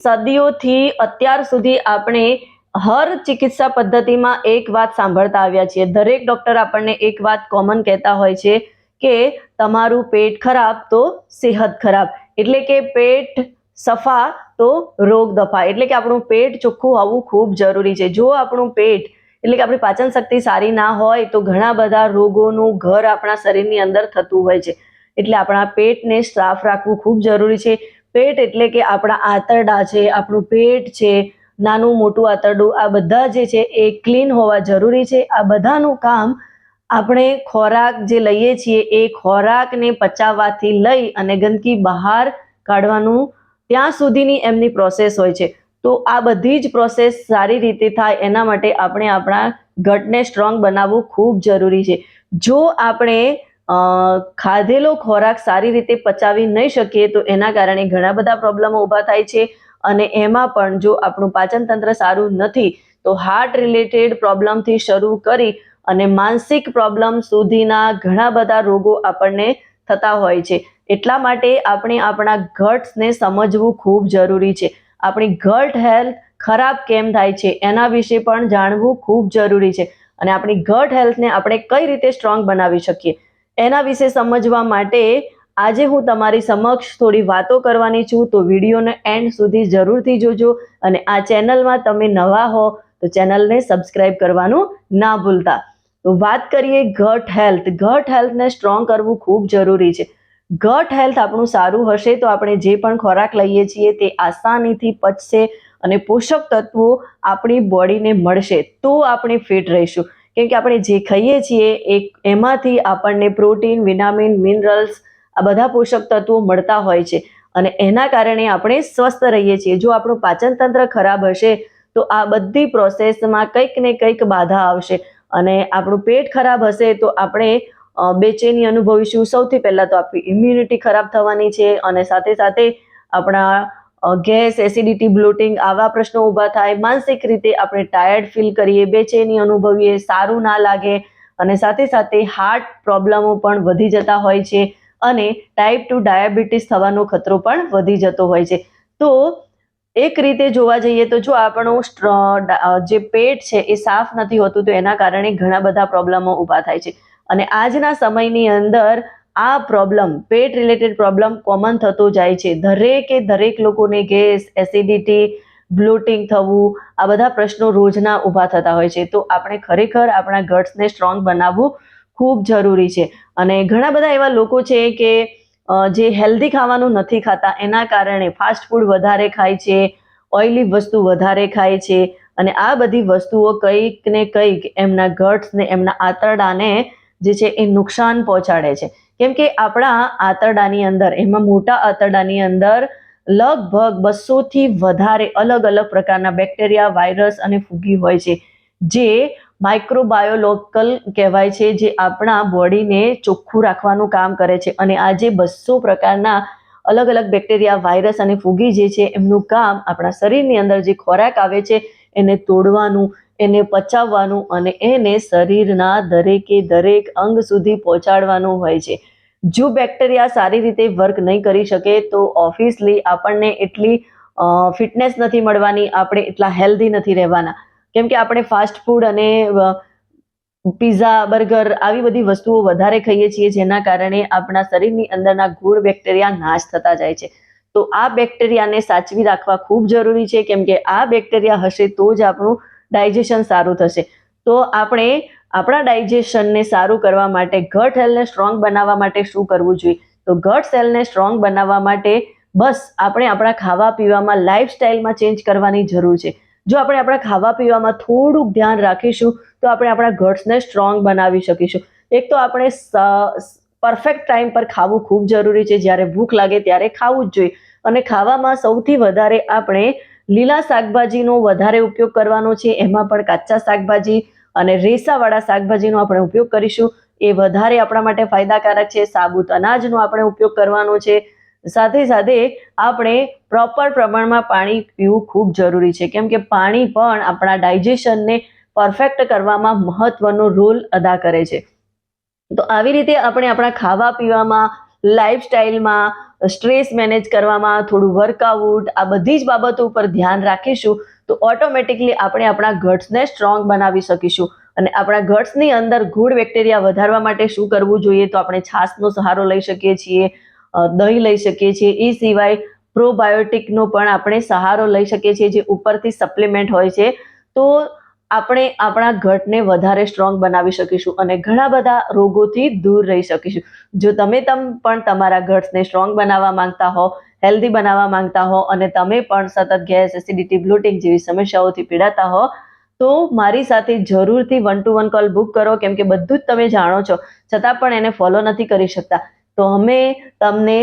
સદીઓથી અત્યાર સુધી આપણે હર ચિકિત્સા પદ્ધતિમાં એક વાત સાંભળતા આવ્યા છીએ. દરેક ડોક્ટર આપણને એક વાત કોમન કહેતા હોય છે કે તમારું પેટ ખરાબ તો સેહત ખરાબ, એટલે કે પેટ સફા તો રોગ દફા, એટલે કે આપણું પેટ ચોખ્ખું હોવું ખૂબ જરૂરી છે. જો આપણું પેટ એટલે કે આપણી પાચન શક્તિ સારી ના હોય તો ઘણા બધા રોગોનું ઘર આપણા શરીરની અંદર થતું હોય છે. એટલે આપણા પેટને સાફ રાખવું ખૂબ જરૂરી છે. પેટ એટલે કે આપણા આંતરડા છે, આપણું પેટ છે, નાનું મોટું આંતરડું, આ બધા જે છે એ ક્લીન હોવા જરૂરી છે. આ બધાનું કામ આપણે ખોરાક જે લઈએ છીએ એ ખોરાકને પચાવવાથી લઈ અને ગંદકી બહાર કાઢવાનું ત્યાં સુધીની એમની પ્રોસેસ હોય છે. તો આ બધી જ પ્રોસેસ સારી રીતે થાય એના માટે આપણે આપણા ગટને સ્ટ્રોંગ બનાવવું ખૂબ જરૂરી છે. જો આપણે ખાધેલો ખોરાક સારી રીતે પચાવી નહીં શકીએ તો એના કારણે ઘણા બધા પ્રોબ્લેમો ઊભા થાય છે. અને એમાં પણ જો આપણું પાચન તંત્ર સારું નથી તો હાર્ટ રિલેટેડ પ્રોબ્લેમથી શરૂ કરી અને માનસિક પ્રોબ્લેમ સુધીના ઘણા બધા રોગો આપણને થતા હોય છે. એટલા માટે આપણે આપણા ગટ્સને સમજવું ખૂબ જરૂરી છે. આપણી ગટ હેલ્થ ખરાબ કેમ થાય છે એના વિશે પણ જાણવું ખૂબ જરૂરી છે. અને આપણી ગટ હેલ્થને આપણે કઈ રીતે સ્ટ્રોંગ બનાવી શકીએ એના વિશે સમજવા માટે આજે હું તમારી સમક્ષ થોડી વાતો કરવાની છું. તો વિડીયોને એન્ડ સુધી જરૂરથી જોજો. અને આ ચેનલમાં તમે નવા હો તો ચેનલને સબસ્ક્રાઇબ કરવાનું ના ભૂલતા. તો વાત કરીએ ગટ હેલ્થ. ગટ હેલ્થને સ્ટ્રોંગ કરવું ખૂબ જરૂરી છે. ગટ હેલ્થ આપણું સારું હશે તો આપણે જે પણ ખોરાક લઈએ છીએ તે આસાનીથી પચશે અને પોષક તત્વો આપણી બોડીને મળશે તો આપણે ફિટ રહીશું. કેમ કે આપણે જે ખાઈએ છીએ એમાંથી આપણને પ્રોટીન, વિટામિન, મિનરલ્સ આ બધા પોષક તત્વો મળતા હોય છે અને એના કારણે આપણે સ્વસ્થ રહીએ છીએ. જો આપણું પાચન તંત્ર ખરાબ હશે તો આ બધી પ્રોસેસમાં કંઈક ને કંઈક બાધા આવશે અને આપણું પેટ ખરાબ હશે તો આપણે બેચેની અનુભવીશું. સૌથી પહેલાં તો આપણી ઇમ્યુનિટી ખરાબ થવાની છે અને સાથે સાથે આપણા ગેસ, એસિડિટી, બ્લોટિંગ આવા પ્રશ્નો ઊભા થાય. માનસિક રીતે આપણે ટાયર્ડ ફીલ કરીએ, બેચેની અનુભવીએ, સારું ના લાગે અને સાથે સાથે હાર્ટ પ્રોબ્લેમો પણ વધી જતા હોય છે અને ટાઈપ 2 ડાયાબિટીસ થવાનો ખતરો પણ વધી જતો હોય છે. તો એક રીતે જોવા જઈએ તો જો આપણું જે પેટ છે એ સાફ નથી હોતું તો એના કારણે ઘણા બધા પ્રોબ્લેમો ઊભા થાય છે. અને આજના સમયની અંદર આ પ્રોબ્લેમ, પેટ રિલેટેડ પ્રોબ્લેમ કોમન થતો જાય છે. દરેક લોકોને ગેસ, એસિડિટી, બ્લોટિંગ થવું આ બધા પ્રશ્નો રોજના ઊભા થતા હોય છે. તો આપણે ખરેખર આપણા ગટ્સને સ્ટ્રોંગ બનાવવું ખૂબ જરૂરી છે. અને ઘણા બધા એવા લોકો છે કે જે હેલ્ધી ખાવાનું નથી ખાતા, એના કારણે ફાસ્ટ ફૂડ વધારે ખાય છે, ઓઇલી વસ્તુ વધારે ખાય છે અને આ બધી વસ્તુઓ કંઈક ને કંઈક એમના ગટ્સને, એમના આંતરડાને જે છે એ નુકસાન પહોંચાડે છે. કેમ કે આપણા આંતરડાની અંદર, એમાં મોટા આંતરડાની અંદર લગભગ 200થી વધારે અલગ અલગ પ્રકારના બેક્ટેરિયા, વાયરસ અને ફૂગી હોય છે જે માઇક્રોબાયોલોકલ કહેવાય છે, જે આપણા બોડીને ચોખ્ખું રાખવાનું કામ કરે છે. અને આ જે 200 પ્રકારના અલગ અલગ બેક્ટેરિયા, વાયરસ અને ફૂગી જે છે એમનું કામ આપણા શરીરની અંદર જે ખોરાક આવે છે એને તોડવાનું, એને પચાવવાનું અને એને શરીરના દરેક અંગ સુધી પહોંચાડવાનું હોય છે. જો બેક્ટેરિયા સારી રીતે વર્ક નહીં કરી શકે તો ઓબ્વિયસલી આપણને એટલી ફિટનેસ નથી મળવાની, આપણે એટલા હેલ્ધી નથી રહેવાના. કેમ કે આપણે ફાસ્ટ ફૂડ અને પિઝા, બર્ગર આવી બધી વસ્તુઓ વધારે ખાઈએ છીએ જેના કારણે આપણા શરીરની અંદરના ગુડ બેક્ટેરિયા નાશ થતા જાય છે. તો આ બેક્ટેરિયાને સાચવી રાખવા ખૂબ જરૂરી છે કેમ કે આ બેક્ટેરિયા હશે તો જ આપણું ડાયજેશન સારું થશે. તો આપણે આપણા ડાયજેશનને સારું કરવા માટે, ગટ હેલ્થને સ્ટ્રોંગ બનાવવા માટે શું કરવું જોઈએ? તો ગટ સેલને સ્ટ્રોંગ બનાવવા માટે બસ આપણે આપણા ખાવા પીવામાં, લાઈફસ્ટાઈલમાં ચેન્જ કરવાની જરૂર છે. જો આપણે આપણા ખાવા પીવામાં થોડુંક ધ્યાન રાખીશું તો આપણે આપણા ગટ્સને સ્ટ્રોંગ બનાવી શકીશું. એક તો આપણે પરફેક્ટ ટાઈમ પર ખાવું ખૂબ જરૂરી છે. જ્યારે ભૂખ લાગે ત્યારે ખાવું જ જોઈએ. અને ખાવામાં સૌથી વધારે આપણે લીલા શાકભાજીનો વધારે ઉપયોગ કરવાનો છે. એમાં પણ કાચા શાકભાજી અને રેસાવાળા શાકભાજીનો આપણે ઉપયોગ કરીશું એ વધારે આપણા માટે ફાયદાકારક છે. સાબુત અનાજનો આપણે ઉપયોગ કરવાનો છે. સાથે સાથે આપણે પ્રોપર પ્રમાણમાં પાણી પીવું ખૂબ જરૂરી છે કેમ કે પાણી પણ આપણા ડાયજેશનને પરફેક્ટ કરવામાં મહત્વનો રોલ અદા કરે છે. તો આવી રીતે આપણે આપણા ખાવા પીવામાં, લાઈફસ્ટાઈલમાં સ્ટ્રેસ મેનેજ કરવામાં, થોડું વર્કઆઉટ, આ બધી જ બાબતો ઉપર ધ્યાન રાખીશું તો ઓટોમેટિકલી આપણે આપણા ગટ્સને સ્ટ્રોંગ બનાવી શકીશું. અને આપણા ગટ્સની અંદર ગુડ બેક્ટેરિયા વધારવા માટે શું કરવું જોઈએ? તો આપણે છાશનો સહારો લઈ શકીએ છીએ, દહીં લઈ શકીએ છીએ. એ સિવાય પ્રોબાયોટિકનો પણ આપણે સહારો લઈ શકીએ છીએ, જે ઉપરથી સપ્લિમેન્ટ હોય છે. તો આપણે આપણા ગટને વધારે સ્ટ્રોંગ બનાવી શકીશું અને ઘણા બધા રોગોથી દૂર રહી શકીશું. જો તમે પણ તમારા ગટ્સને સ્ટ્રોંગ બનાવવા માંગતા હો, હેલ્ધી બનાવવા માંગતા હો અને તમે પણ સતત ગેસ, એસિડિટી, બ્લોટિંગ જેવી સમસ્યાઓથી પીડાતા હો તો મારી સાથે જરૂરથી 1-to-1 કોલ બુક કરો, કેમ કે બધું જ તમે જાણો છો છતાં પણ એને ફોલો નથી કરી શકતા. તો અમે તમને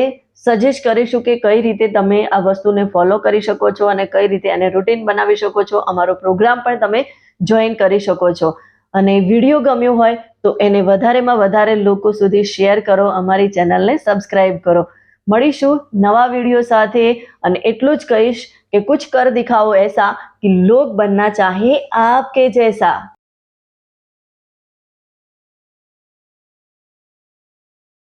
સજેસ્ટ કરીશું કે કઈ રીતે તમે આ વસ્તુને ફોલો કરી શકો છો અને કઈ રીતે એને રૂટીન બનાવી શકો છો. અમારો પ્રોગ્રામ પણ તમે જોઈન કરી શકો છો. અને વિડીયો ગમ્યો હોય તો એને વધારેમાં વધારે લોકો સુધી શેર કરો, અમારી ચેનલને સબસ્ક્રાઇબ કરો. મળીશું નવા વિડીયો સાથે. અને એટલું જ કહીશ કે કુછ કર દિખાઓ એસા કે લોગ બનના ચાહે આપકે જૈસા.